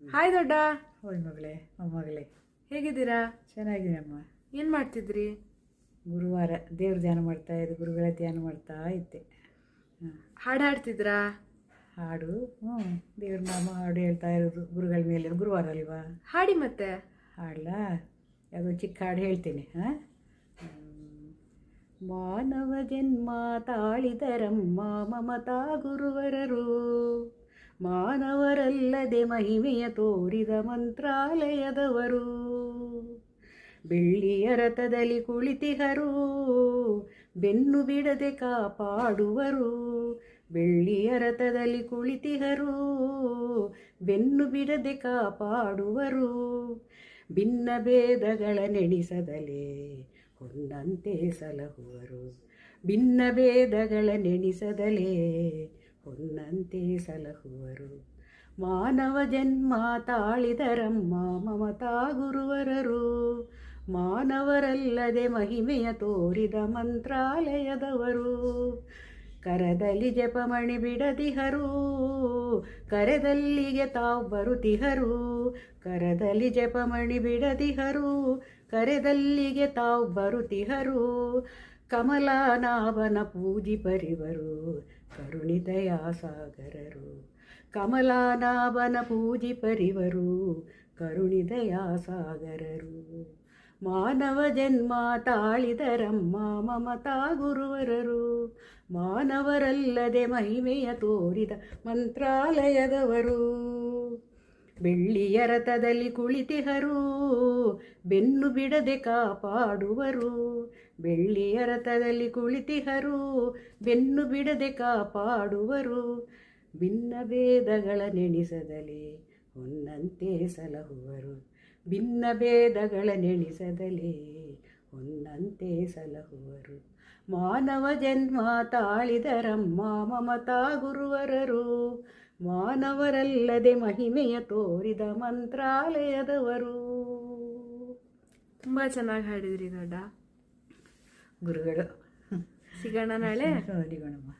Hi ದೊಡ್ಡ. ಓಯ್ ಮಗಳೇ, ಮೊಮ್ಮಗಳೇ, ಹೇಗಿದ್ದೀರಾ? ಚೆನ್ನಾಗಿದ್ದೀನಮ್ಮ. ಏನು ಮಾಡ್ತಿದ್ರಿ? ಗುರುವಾರ ದೇವ್ರ ಧ್ಯಾನ ಮಾಡ್ತಾ ಇದ್ದೆ, ಗುರುಗಳ ಧ್ಯಾನ ಮಾಡ್ತಾ ಇದ್ದೆ. ಹಾಡು ಹಾಡ್ತಿದ್ರಾ? ಹಾಡು, ದೇವ್ರ ನಾಮ ಹಾಡು ಹೇಳ್ತಾ ಇರೋದು ಗುರುಗಳ ಮೇಲೆ. ಗುರುವಾರ ಅಲ್ವಾ? ಹಾಡಿ ಮತ್ತೆ. ಹಾಡ್ಲಾ? ಯಾವುದೋ ಚಿಕ್ಕ ಹಾಡು ಹೇಳ್ತೀನಿ. ಮಾನವ ಜನ್ಮ ತಾಳಿದರಮ್ಮ ಮಮತಾ ಗುರುವರರು, ಮಾನವರಲ್ಲದೆ ಮಹಿಮೆಯ ತೋರಿದ ಮಂತ್ರಾಲಯದವರು. ಬೆಳ್ಳಿಯ ರಥದಲ್ಲಿ ಕುಳಿತಿಹರು, ಬೆನ್ನು ಬಿಡದೆ ಕಾಪಾಡುವರು. ಬೆಳ್ಳಿಯ ರಥದಲ್ಲಿ ಕುಳಿತಿಹರು, ಬೆನ್ನು ಬಿಡದೆ ಕಾಪಾಡುವರು. ಭಿನ್ನ ಭೇದಗಳ ನೆನೆಸದಲೇ ಹೊನ್ನಂತೆ ಸಲಹುವರು. ಭಿನ್ನ ಭೇದಗಳ ನೆನೆಸದಲೇ ಹೊನ್ನಂತೆ ಸಲಹುವರು. ಮಾನವ ಜನ್ಮ ತಾಳಿದರಮ್ಮ ಮಮತಾ ಗುರುವರರು, ಮಾನವರಲ್ಲದೆ ಮಹಿಮೆಯ ತೋರಿದ ಮಂತ್ರಾಲಯದವರು. ಕರದಲ್ಲಿ ಜಪಮಣಿ ಬಿಡದಿಹರು, ಕರೆದಲ್ಲಿಗೆ ತಾವು ಬರುತ್ತಿಹರು. ಕರದಲ್ಲಿ ಜಪಮಣಿ ಬಿಡದಿಹರು, ಕರೆದಲ್ಲಿಗೆ ತಾವು ಬರುತ್ತಿಹರು. ಕಮಲಾನಾಭನ ಪೂಜಿ ಪರಿವರು, ಕರುಣಿದಯಾ ಸಾಗರರು. ಕಮಲಾನಾಭನ ಪೂಜಿ ಪರಿವರು, ಕರುಣಿದಯಾ ಸಾಗರರು. ಮಾನವ ಜನ್ಮ ತಾಳಿದರಮ್ಮ ಮಮತಾ ಗುರುವರರು, ಮಾನವರಲ್ಲದೆ ಮಹಿಮೆಯ ತೋರಿದ ಮಂತ್ರಾಲಯದವರು. ಬೆಳ್ಳಿಯ ರಥದಲ್ಲಿ ಕುಳಿತಿಹರು, ಬೆನ್ನು ಬಿಡದೆ ಕಾಪಾಡುವರು. ಬೆಳ್ಳಿಯ ರಥದಲ್ಲಿ ಕುಳಿತಿಹರು, ಬೆನ್ನು ಬಿಡದೆ ಕಾಪಾಡುವರು. ಭಿನ್ನ ಭೇದಗಳ ನೆನೆಸದಲೇ ಹೊನ್ನಂತೆ ಸಲಹುವರು. ಭಿನ್ನ ಭೇದಗಳ ನೆನೆಸದಲೇ ಹೊನ್ನಂತೆ ಸಲಹುವರು. ಮಾನವ ಜನ್ಮ ತಾಳಿದರಮ್ಮ ಮಮತಾ ಗುರುವರರು, ಮಾನವರಲ್ಲದೆ ಮಹಿಮೆಯ ತೋರಿದ ಮಂತ್ರಾಲಯದವರು. ತುಂಬ ಚೆನ್ನಾಗಿ ಹಾಡಿದ್ರಿ ದೊಡ್ಡ. ಗುರುಗಳು. ಸಿಗೋಣ ನಾಳೆ. ಸಿಗೋಣಮ್ಮ.